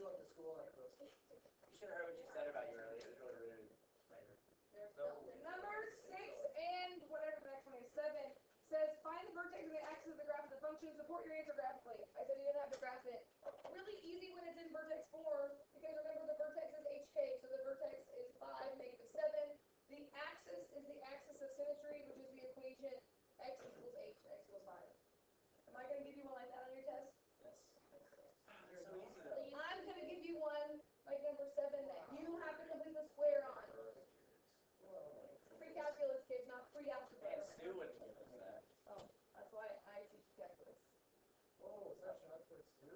show up to school like this. You should have heard what you said about you earlier. It was really rude. Number 6 and whatever the next one is, 7, says find the vertex and the axis of the graph of the function. Support your answer graphically. I said you didn't have to graph it. Really easy when it's in vertex form, because remember the vertex is HK, so the vertex is 5, -7. The axis is the axis of symmetry, which is the equation x equals h, x equals 5. Am I going to give you one like that on your test? Yes. It's so easy though. I'm going to give you one, like number 7, that you have to complete the square on. Pre-calculus, kids, not pre-algebra. And Stu wouldn't give us that. Oh, that's why I teach calculus. Oh, is that short for Stu?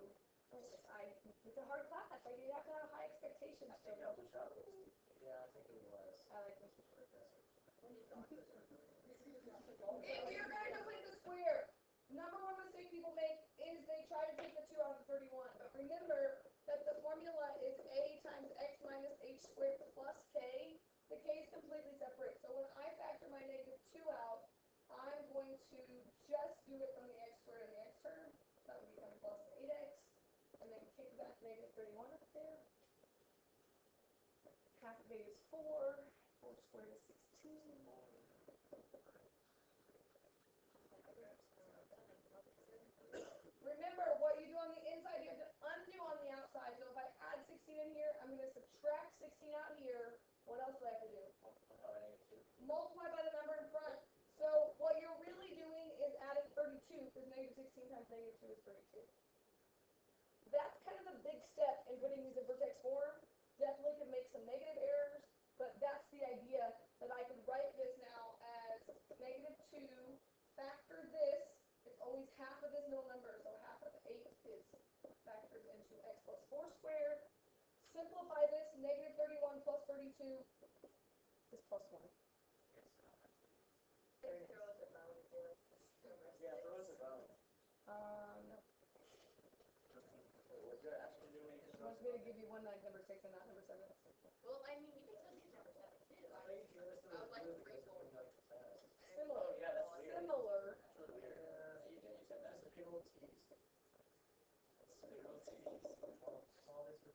It's a hard class. Like, you have to have high expectations. I think that was Charles. Yeah, I think it was. I like Mr. Short. If you're going to complete the square, number one mistake people make is they try to take the 2 out of the 31. But remember that the formula is a times x minus h squared plus k. The k is completely separate. So when I factor my -2 out, I'm going to just do it from the x squared and the x term. That would become plus 8x. And then kick that -31 up there. Half of 8 is 4. 4 squared is 16. Remember, what you do on the inside, you have to undo on the outside. So if I add 16 in here, I'm going to subtract 16 out here. What else do I have to do? Multiply by the number in front. So what you're really doing is adding 32, because -16 times -2 is 32. That's kind of the big step in putting these in vertex form. Definitely could make some negative errors, but that's the idea, that I could write this now as -2, factor this. It's always half of this middle number, so half of 8 is factored into x plus 4 squared. Simplify this, -31 plus 32 is plus 1. There it is. Yeah, throw us a bone. No. What you're actually doing is Wants me to give you one like number 6 and not number 7. Well, I mean, you can still use number 7 too. I think you listen to I would like the to because brainstorm. we like the test. Similar. Oh, yeah, that's weird. Similar. That's really weird. You said that. Just a big old tease.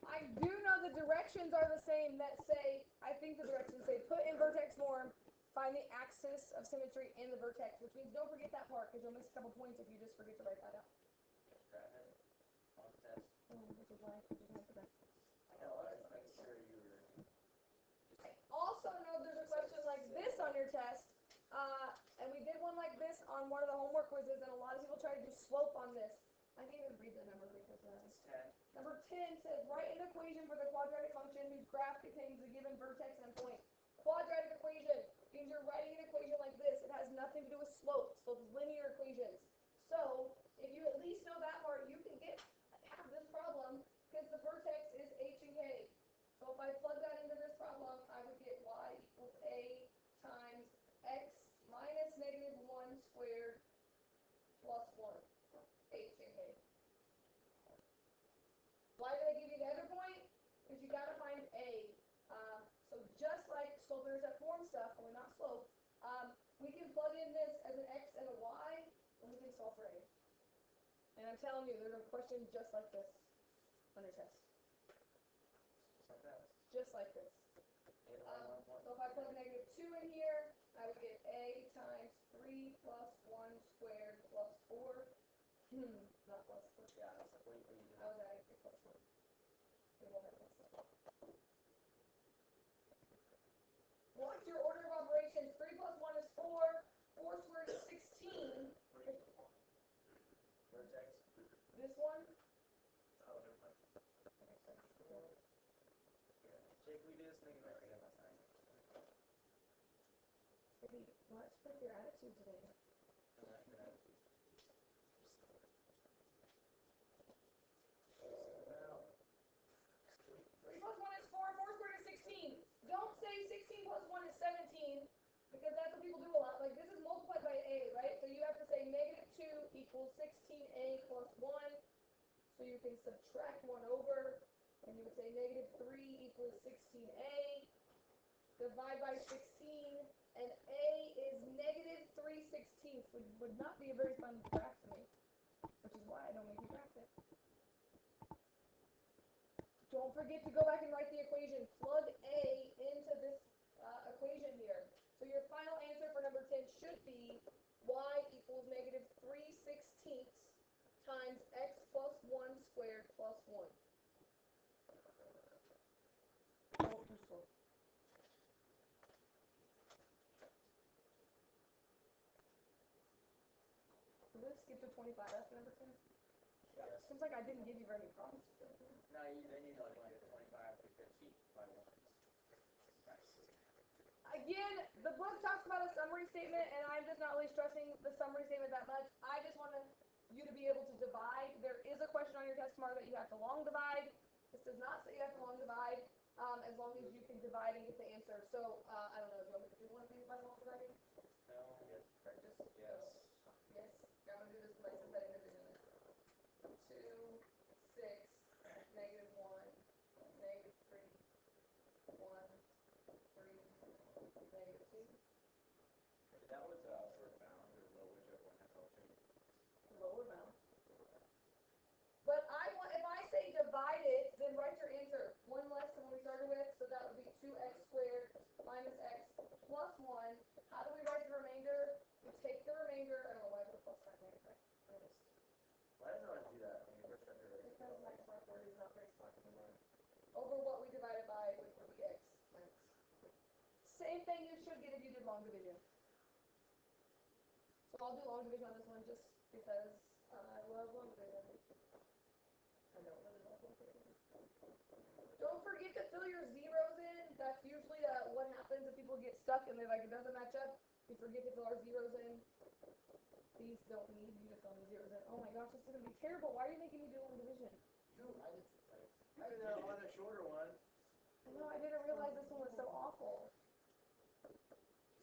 I do know the directions are the same that say, I think the directions say put in vertex form, find the axis of symmetry in the vertex, which means don't forget that part, because you'll miss a couple points if you just forget to write that out. On the test. Which is why I didn't have to write. I know, I was making sure you were. Also know there's a question like this on your test, and we did one like this on one of the homework quizzes, and a lot of people try to do slope on this. I can't even read the number because It's 10. number 10 says write an equation for the quadratic function whose graph contains the given vertex and point. Quadratic equation means you're writing an equation like this. It has nothing to do with slope. Slope is linear equations. So if you at least know that part, you can get half this problem because the vertex is h and k. So if I plug that into this problem, I would get y equals a times x minus -1 squared plus 1. H and k. Why did I give you the other point? Because you got to find a. So just like slope intercept form stuff, only not slope, we can plug in this as an x and a y, and we can solve for a. And I'm telling you, there's a question just like this on your test. Just like that. Just like this. So if I plug -2 in here, I would get a times 3 plus 1 squared plus 4. Not plus 4. Yeah, I was like, what are you doing? I was adding 3 plus 1. It won't have plus 1. What's your order of operations? 3 plus 1 is 4. 4 squared is 16. Vertex. This one? Oh, never mind. Jake, we did this thing right again last night. What's with your attitude today? Yeah. 3 plus 1 is 4. 4 squared is 16. Don't say 16 plus 1 is 17, because that's what people do a lot. Like, this is multiplied by a, right? So you have to say -2 equals 16a plus 1. So you can subtract 1 over, and you would say -3 equals 16a. Divide by 16, and a is -3/16, which would not be a very fun graph to me, which is why I don't make you graph it. Don't forget to go back and write the equation. Plug A into this equation here. So your final answer for number 10 should be y equals negative 3/16 times x plus 1 squared plus 1. Oh, too slow. Did we skip to 25 after number 10? Yes. Seems like I didn't give you very many problems. No, then you know, like 25 to 50 by ones. Again, the book talks about a summary statement, and I'm just not really stressing the summary statement that much. I just want you to be able to divide. There is a question on your test tomorrow that you have to long divide. This does not say you have to long divide, as long as you can divide and get the answer. So, I don't know, do you want me to do one of these by long dividing? No, yes. Or just, Yes. yes, I'm going to do this by synthetic division. 2, 6, negative 1, negative 3, 1, 3, negative 2. That was upward bound or lower, whichever one has option. Lower bound. But if I say divide it, then write your answer. 1 less than what we started with, so that would be 2x squared minus x plus 1. How do we write the remainder? We take the remainder, I don't know why I put a plus sign there. Why does it always do that when you first start your race? Because my smart word is not very smart anymore. Over what we divided by, which would be x. Same thing you should get if you did long division. So I'll do long division on this one just because I love long division. I don't really love long division. Don't forget to fill your zeros in. That's usually what happens if people get stuck and they're like, it doesn't match up. We forget to fill our zeros in. These don't need you to fill any zeros in. Oh my gosh, this is going to be terrible. Why are you making me do long division? I did that on a shorter one. No, I didn't realize this one was so awful.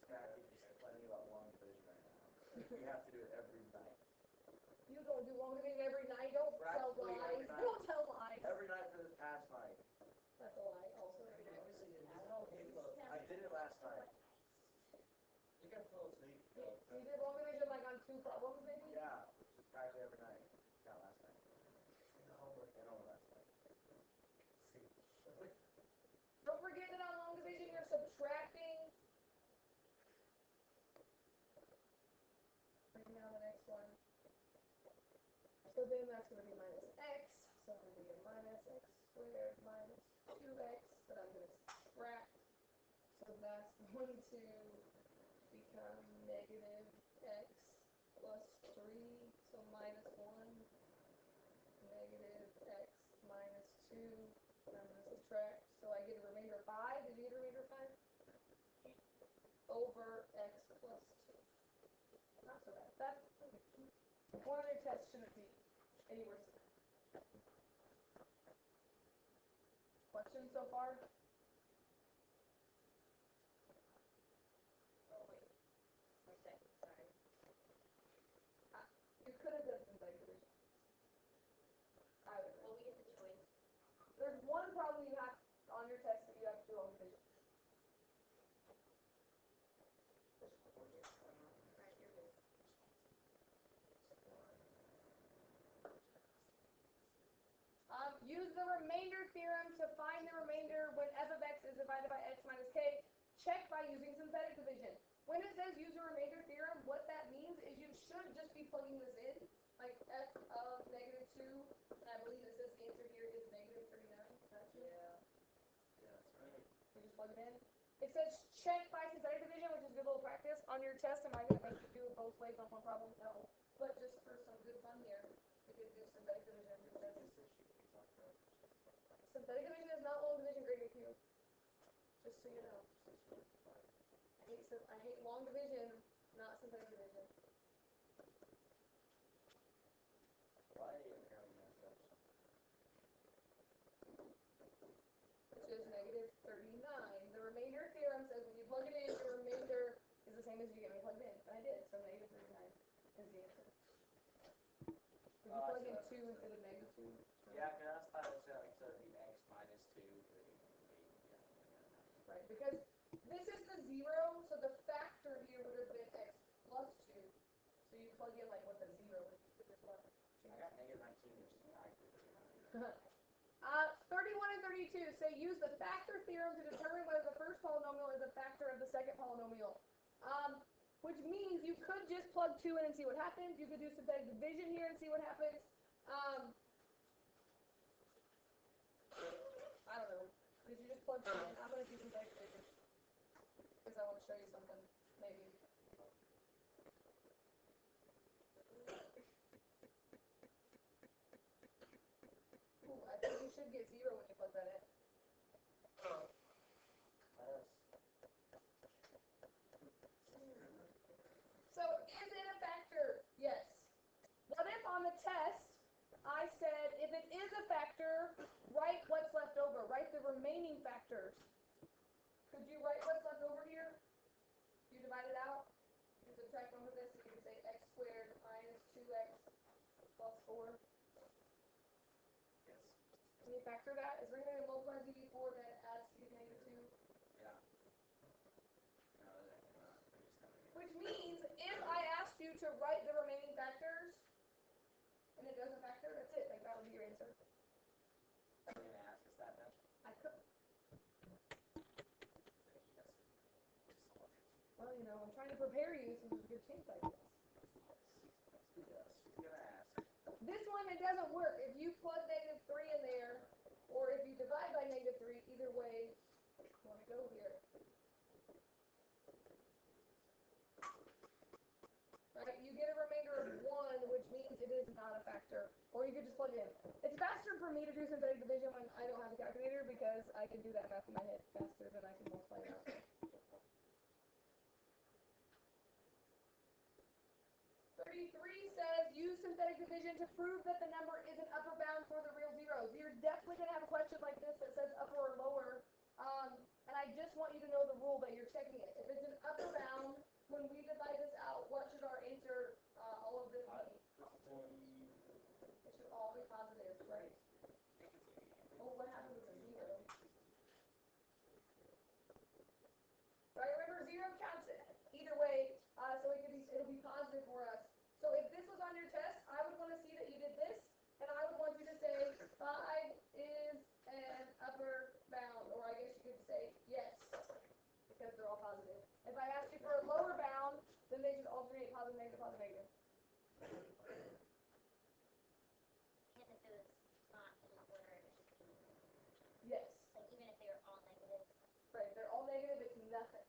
Scrappy, just complaining about long division right now. We have to do it every night. You don't do long division every night. Don't tell Practically lies. every night. Don't tell lies. Every night for this past night. That's a lie also. I did it last night. You got full sleep. You did long division like on 2 problems maybe? Yeah, just practically every night. Not last night. Homework. And only last night. Don't forget that on long division you're subtracting. Bring down the next one. So then that's going to be minus x. So I'm going to get minus x squared minus 2x. But I'm going to subtract. So that's going to become negative x plus 3. So minus 1. Negative x minus 2. And I'm going to subtract. So I get a remainder of 5. Did you get a remainder of 5? Over x plus 2. Not so bad. That's one of your tests shouldn't be any worse than that. Questions so far? Oh, wait. One second, sorry. You could have done synthetic division. I would. Well, we get the choice. There's one problem you have on your test that you have to do long division. Alright, you're good. Use the remainder theorem to find the remainder when f of x is divided by x minus k. Check by using synthetic division. When it says use the remainder theorem, what that means is you should just be plugging this in, like f of negative 2, and I believe it says the answer here is negative 39. Is that true? Yeah, that's right. You just plug it in. It says check by synthetic division, which is good little practice on your test. Am I going to make you do it both ways on one problem? No. But just for some good fun here, we could do synthetic division on your test. Synthetic division is not long division grade AQ. Just so you know. I hate long division, not synthetic division. Why apparently messed up? Which is negative 39. The remainder theorem says when you plug it in, your remainder is the same as you get when you plug it in. And I did, so negative 39 is the answer. If you plug in 2 instead of negative 2. Yeah, because I thought it said like, so it'd be x minus 2. Right, because this is the 0, so the factor here would have been x plus 2. So you plug in like what the 0 would be for this one. I got negative 19, which is not good. 31 and 32 say use the factor theorem to determine whether the first polynomial is a factor of the second polynomial. Which means you could just plug 2 in and see what happens. You could do synthetic division here and see what happens. I don't know. If you just plug 2 in, I'm going to do synthetic division. Because I want to show you something, maybe. Ooh, I think you should get 0 when you plug that in. So, is it a factor? Yes. What if on the test, I said, if it is a factor, write what's left over. Write the remaining factors. Could you write what's left over here? You divide it out. You can subtract over this. You can say x squared minus 2x plus 4. Yes. Can you factor that? Is we're going to multiply ZB4 then add c to negative 2. Yeah. No, that cannot. I'm just coming in. Which means if I asked you to write the remaining factors, and it doesn't factor, that's it. Like that would be your answer. Are you gonna ask us that then? I could. Well, you know, I'm trying to prepare you so there's a good chance I guess. Yes. She's gonna ask. This one, it doesn't work. If you plug negative 3 in there, or if you divide by negative 3, either way, you want to go here. Right? You get a remainder of 1, which means it is not a factor. Or you could just plug it in. It's faster for me to do synthetic division when I don't have a calculator because I can do that math in my head faster than I can multiply it out. 33 says use synthetic division to prove that the number is an upper bound for the real zeros. You're definitely going to have a question like this that says upper or lower. And I just want you to know the rule that you're checking it. If it's an upper bound, when we divide this out, what should our answer, all of this be? It should all be positive, right? Oh, what happens with a 0? Right, remember 0 counts either way, so it'll be positive for us. So if this was on your test, I would want to see that you did this, and I would want you to say 5 is an upper bound, or I guess you could say yes, because they're all positive. If I asked you for a lower bound, then they should alternate positive, negative, positive, negative. And if it was not in order, it would just be, Yes. like, even if they were all negative. Right, if they're all negative, it's nothing.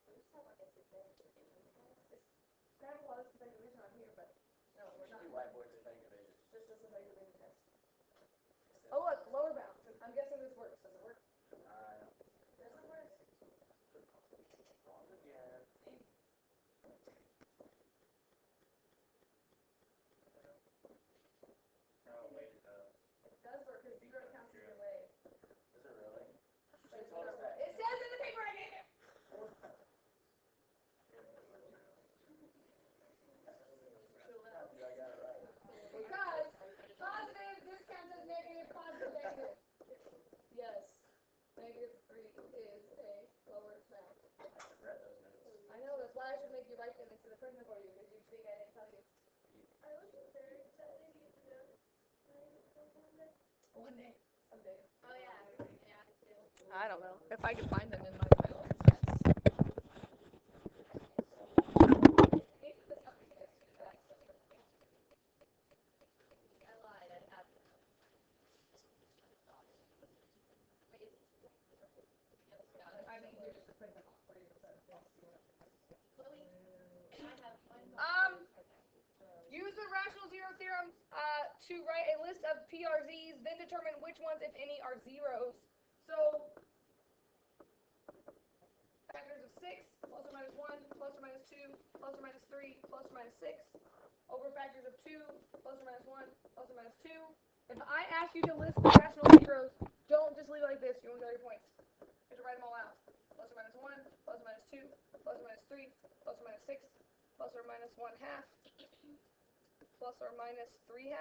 We just have like a synthetic division test. It's kind of a lot of synthetic division on here, but no, we're not. Usually whiteboard synthetic division. Just a synthetic division test. Oh look, lower bound. I'm guessing this works. Does it work? No. Does it work? Wrong again. No, wait, it does. It does work because 0 counts either way. Is it really? But She told us that. it says in the paper I gave you. I got it right. Because positive, this counts as negative, positive, negative. Yes. Negative 3 is a lower bound. I haven't read those notes. I know, that's why I should make you write them into the printer for you, because you think I didn't tell you. I was very excited to get the notes. One day. Someday. Oh, yeah, yeah, I do. I don't know. If I can find them in my notes. I lied, I have them. Wait, I think you're just to print them off for you. Chloe, I have one. Use the rational zero theorem to write a list of PRZs, then determine which ones, if any, are zeros. So, factors of 6, plus or minus 1, plus or minus 2, plus or minus 3, plus or minus 6, over factors of 2, plus or minus 1, plus or minus 2. If I ask you to list the rational zeros, don't just leave it like this. You won't get your points. You have to write them all out. Plus or minus 1, plus or minus 2, plus or minus 3, plus or minus 6, plus or minus 1/2, plus or minus 3/2,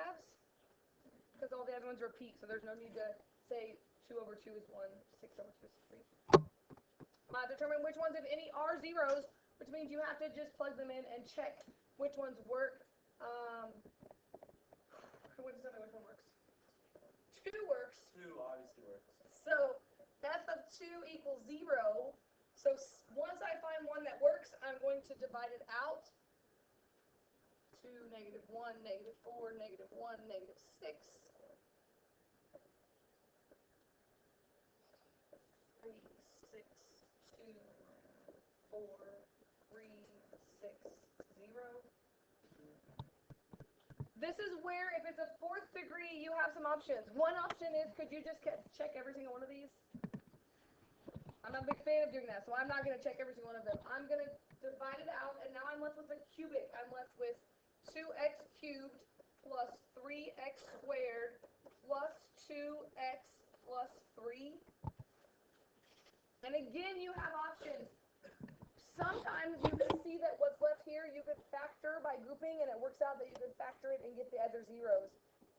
because all the other ones repeat, so there's no need to say 2 over 2 is 1, 6 over 2 is 3. Determine which ones, if any, are zeros, which means you have to just plug them in and check which ones work. Which tell me which one works. 2 works. 2 obviously works. So f of 2 equals 0. So once I find one that works, I'm going to divide it out. 2, negative 1, negative 4, negative 1, negative 6. 3, 6, 2, 4, 3, 6, 0. This is where, if it's a 4th degree, you have some options. One option is, could you just check every single one of these? I'm not a big fan of doing that, so I'm not going to check every single one of them. I'm going to divide it out, and now I'm left with a cubic. I'm left with 2x cubed plus 3x squared plus 2x plus 3. And again, you have options. Sometimes you can see that what's left here, you could factor by grouping, and it works out that you could factor it and get the other zeros.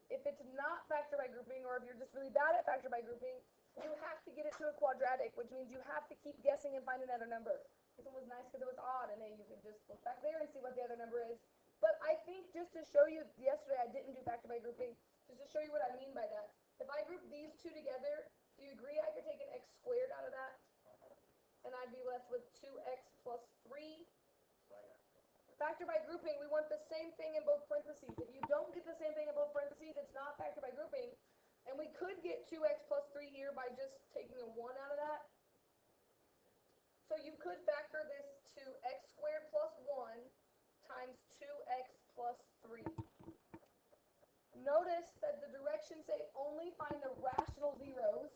If it's not factor by grouping, or if you're just really bad at factor by grouping, you have to get it to a quadratic, which means you have to keep guessing and find another number. This one was nice because it was odd, and then you could just look back there and see what the other number is. But I think just to show you, yesterday I didn't do factor by grouping, just to show you what I mean by that. If I group these two together, do you agree I could take an x squared out of that? And I'd be left with 2x plus 3. Factor by grouping, we want the same thing in both parentheses. If you don't get the same thing in both parentheses, it's not factor by grouping. And we could get 2x plus 3 here by just taking a 1 out of that. So you could factor this to x squared plus 1 times 2x plus 3. Notice that the directions say only find the rational zeros.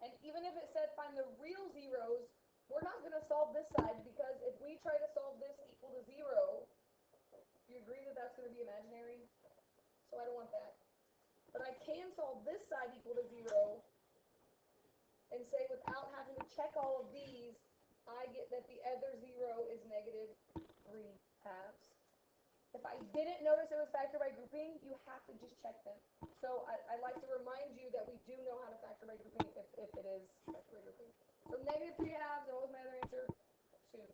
And even if it said find the real zeros, we're not going to solve this side, because if we try to solve this equal to 0, you agree that that's going to be imaginary? So I don't want that. But I can solve this side equal to 0 and say without having to check all of these, I get that the other 0 is negative 3 halves. If I didn't notice it was factor by grouping, you have to just check them. So I like to remind you that we do know how to factor by grouping if it is factor by grouping. So negative 3 halves, and what was my other answer? 2.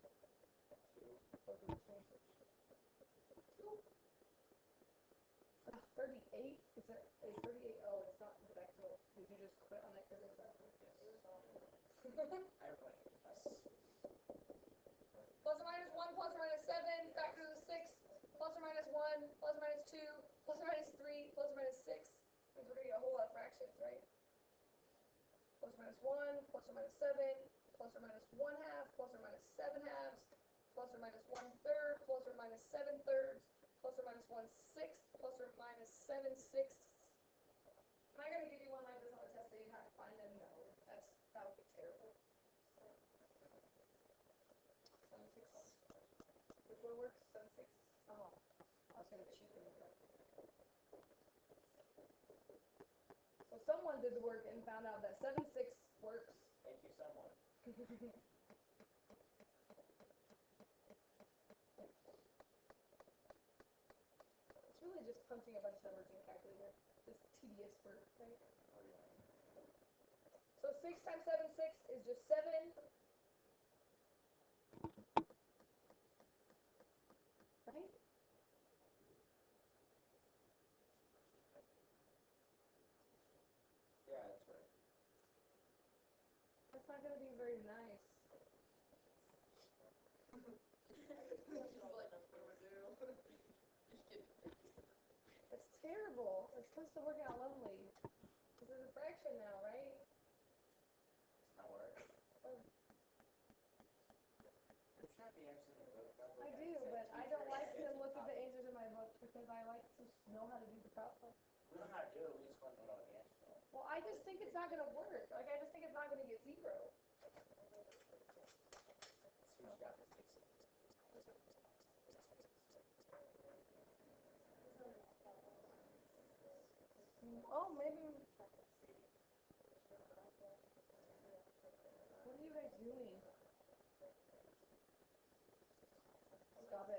38? Is there a 38? Oh, it's not vector. Did you just quit on that because it was vector? Plus or minus 1, plus or minus 7, factor to the 6, plus or minus 1, plus or minus 2, plus or minus 3, plus or minus 6. Means we're going to get a whole lot of fractions, right? Plus or minus 1, plus or minus 7, plus or minus 1 half, plus or minus 7 halves, plus or minus 1 third, plus or minus 7 thirds, plus or minus 1 sixth, plus or minus 7 sixths. Am I going to give you one like this on a test that you have to find them? No, that would be terrible. 7 sixths. Which one works? 7 sixths. Oh, I was going to cheat and that. So someone did the work and found out that 7 sixths works. Thank you, someone. It's really just punching a bunch of numbers in a calculator. Just tedious work, right? So 6 times 7 sixths is just 7. Right? Yeah, that's right. That's not going to be very nice. That's terrible. It's supposed to work out lovely. This is a fraction now, right? It's not work. It's not the answer in the book. I do, but I don't like to look at the answers in my book because I like to know how to do the problem. We know how to do it, we just want to know the answer. Well, I just think it's not going to work. Like, I just think it's not going to get 0. So you got to fix it. Oh, maybe. What are you guys doing? Stop it.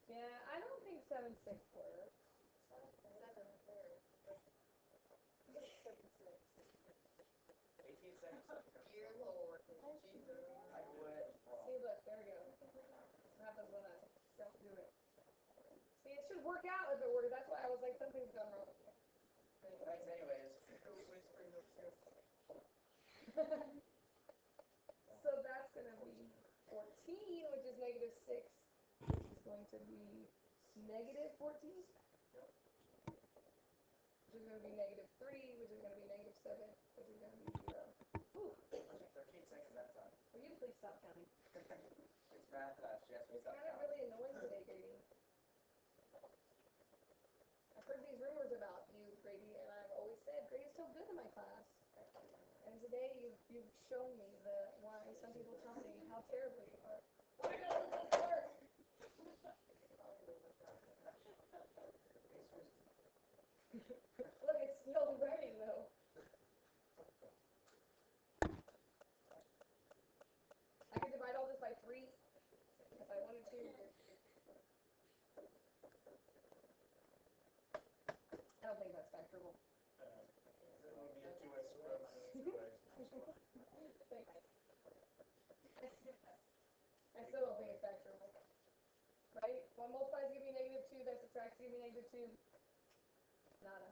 Yeah, I don't think 7 sixths works. 7 thirds. 18 seconds. Dear Lord, Jesus. I quit. See, look, there we go. What happens when I don't do it? See, it should work. work out if it worked. That's why I was like, something's gone wrong with me. Thanks anyways. So that's gonna be 14, which is negative 6. It's going to be negative 14. Which is gonna be negative 3, which is gonna be negative 7, which is gonna be 0. Ooh, 13 seconds that time. will you please stop counting? It's math class, Jess. We It's stop kind of counting. really annoying today, Grady. I've heard these rumors about you, Grady, and I've always said Grady's so good in my class. And today you've shown me why some people tell me how terrible you are. Why doesn't this work? Look, it's still writing though. I could divide all this by 3 if I wanted to. I don't think that's factorable. It would be a 2x squared minus 2x. Thanks. I still don't think it's factorable. Right? 1 multiplies give me negative 2, that subtracts give me negative 2. Nada.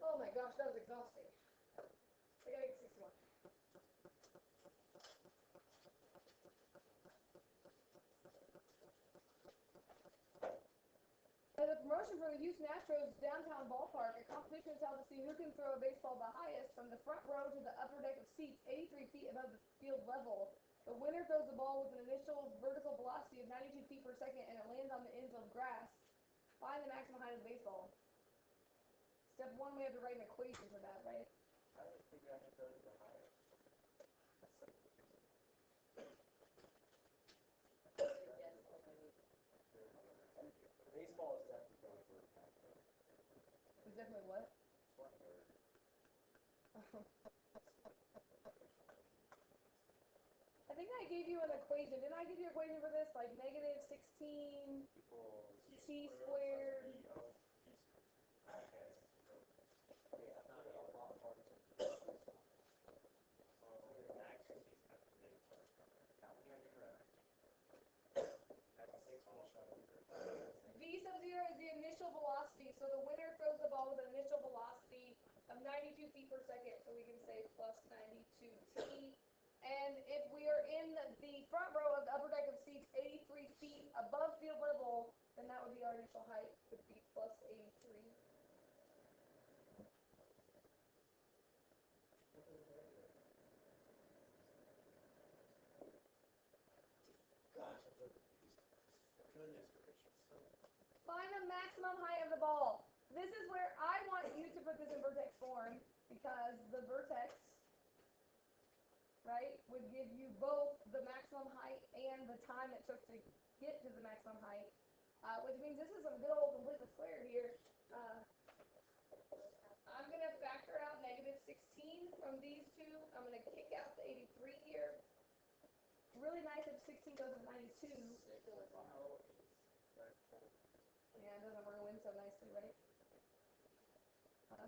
Oh my gosh, that was exhausting. I gotta get 61. As a promotion for the Houston Astros downtown ballpark, a competition is held to see who can throw a baseball the highest from the front row to the upper deck of seats 83 feet above the field level. The winner throws the ball with an initial vertical velocity of 92 feet per second and it lands on the infield grass. Find the maximum height of the baseball. Step 1, we have to write an equation for that, right? How do you figure out how to go to the higher? Baseball is definitely going for a factor. It's definitely what? 20 or I think I gave you an equation. Didn't I give you an equation for this? Like negative 16 equals. t squared. Okay, I'm not a lot of parts. V sub 0 is the initial velocity, so the winner throws the ball with an initial velocity of 92 feet per second, so we can say plus 92 t. And if we are in the front row of the upper deck of seats 83 feet above field level, then that would be our initial height, would be plus 83. Gosh, goodness gracious. Find the maximum height of the ball. This is where I want you to put this in vertex form, because the vertex, right, would give you both the maximum height and the time it took to get to the maximum height, which means this is some good old complete the square here. I'm going to factor out negative 16 from these two. I'm going to kick out the 83 here. Really nice if 16 goes to 92. Yeah, it doesn't roll in so nicely, right?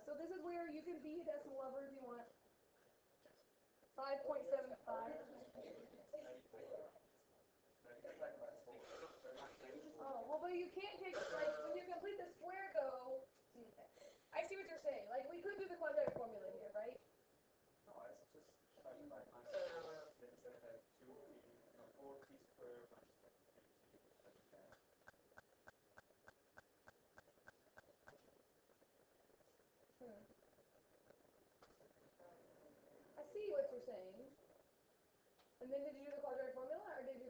So this is where you can be a decimal lover if you want. 5.75. Oh, well, but you can't take, like, when you complete the square, though, I see what you're saying. Like, we could do the quadratic formula here, right? No, it's just like then instead of 4t squared minus 3t. I see what you're saying. And then did you do the quadratic formula, or did you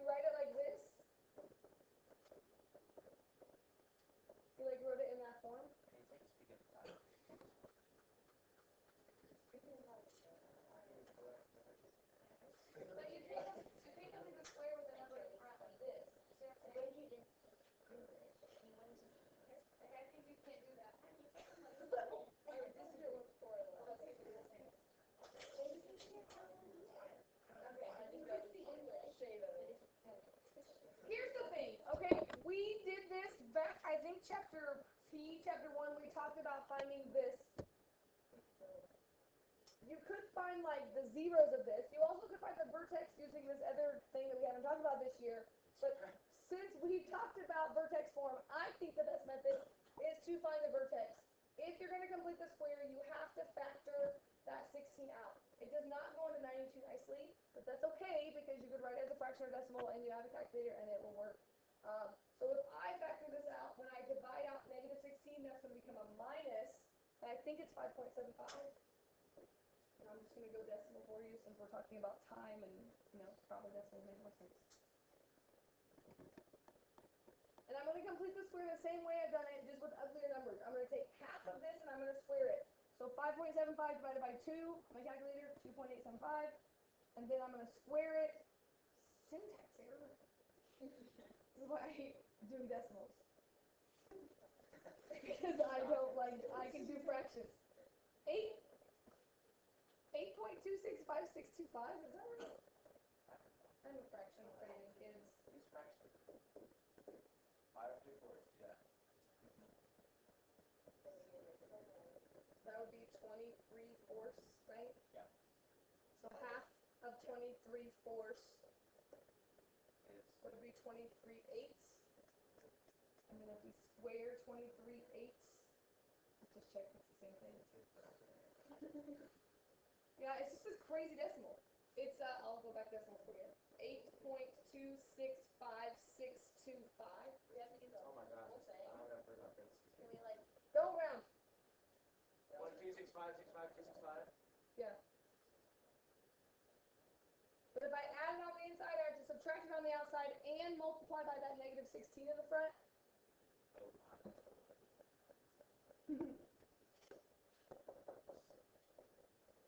write it like this? You like wrote it in that form? But you can't complete the square with a number in front like this. So you have to What if you didn't do it? like, I think you can't do that. Alright, this is your tutorial. Let's see if you do the same. Okay, I think that's the English shade of it. Here's the thing, okay? We did this back, I think chapter 1, we talked about finding this. You could find like the zeros of this. You also could find the vertex using this other thing that we haven't talked about this year. But since we talked about vertex form, I think the best method is to find the vertex. If you're going to complete the square, you have to factor that 16 out. It does not go into 92 nicely, but that's okay because you could write it as a fraction or decimal and you have a calculator and it will work. So if I factor this out, when I divide out negative 16, that's going to become a minus, and I think it's 5.75. And I'm just going to go decimal for you since we're talking about time and, probably decimal makes more sense. And I'm going to complete the square the same way I've done it, just with uglier numbers. I'm going to take half of this and I'm going to square it. So 5.75 divided by 2, my calculator, 2.875. And then I'm going to square it. Syntax error. This is why I hate doing decimals. Because I don't like, I can do fractions. 8.265625, is that right? I'm a fraction training kids. Use fraction. 5 3/4, yeah. That would be 23/4, right? Yeah. So half of 23/4 Is would be 23/8. And then if we square 23/8, let's just check it's the same thing. Yeah, it's just this crazy decimal. It's I'll go back decimal for you. 8.265625. We have to do the oh my god. whole thing. I don't ever forgot this. Can we like, Go around. 1 2 6 5 6 5 2 6 5. Yeah. But if I add it on the inside, I have to subtract it on the outside and multiply by that negative 16 in the front. Oh my.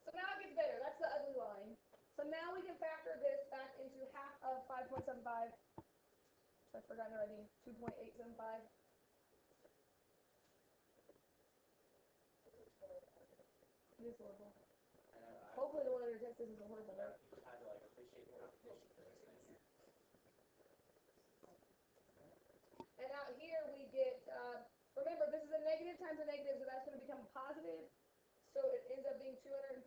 So now it gets better. That's the ugly line. So now we can factor this back into half of 5.75. Which I've forgotten already. 2.875. It is horrible. Hopefully the one on your test isn't horrible, right? You had to like appreciate the competition for this thing. And out here we get, remember this is a negative times a negative, so that's going to become positive. So it ends up being 215.25.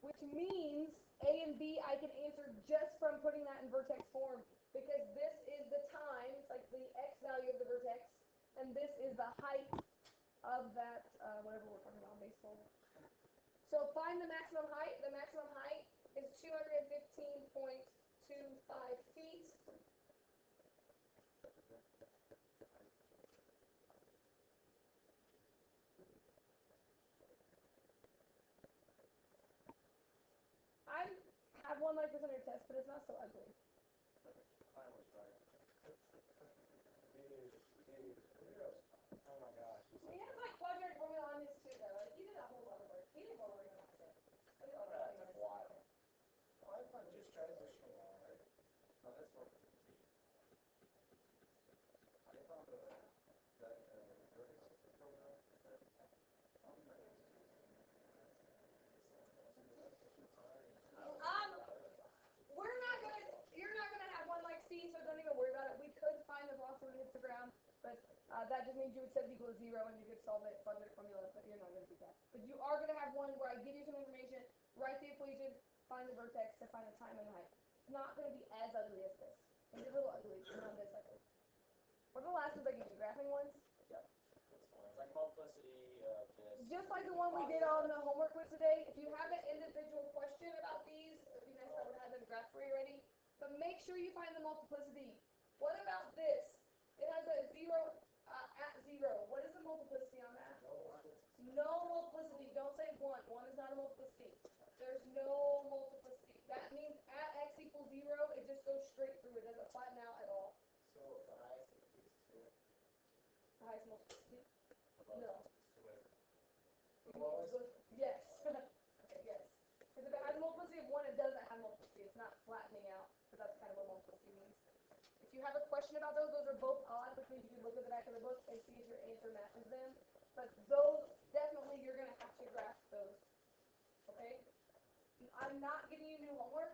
Which means A and B I can answer just from putting that in vertex form. Because this is the time, it's like the x value of the vertex, and this is the height of that, whatever we're talking about, baseball. So find the maximum height. The maximum height is 215.25 feet. I have one like this on your test, but it's not so ugly. Klein was right. Oh my gosh. He has like quadratic formula on his too, though. Like, he did a whole lot of work. He did more work than I did. I did a lot of That's work. wild. I thought just transitional line. No, that's what I thought that vertex program. We're not gonna, you're not gonna have one like C, so don't even worry about it. We could find the velocity when it hits the ground, but that just means you would set it equal to 0 and you could solve it quadratic formula, but you're not gonna do that. But you are gonna have one where I give you some information, write the equation, find the vertex, to find the time and the height. It's not gonna be as ugly as this. It's a little ugly, but not this ugly. What are the last ones I gave you? Graphing ones? It's like multiplicity of this. Just like the one we did on the homework quiz today, if you have an individual question about these, it would be nice if I would have them graphed for you already. But make sure you find the multiplicity. What about this? It has a 0 at 0. What is the multiplicity on that? No multiplicity. Don't say 1. 1 is not a multiplicity. There's no multiplicity. That means at x equals 0, it just goes straight through. It doesn't flatten out at all. So the highest is The highest multiplicity? No. lowest. Yes. Okay, yes. Because if it has a multiplicity of 1, it doesn't have multiplicity. It's not flattening out, because that's kind of what multiplicity means. If you have a question about those are both odd, which means you can look at the back of the book and see if your answer matches them. But those, definitely, you're going to have to graph those. Okay? I'm not giving you new homework.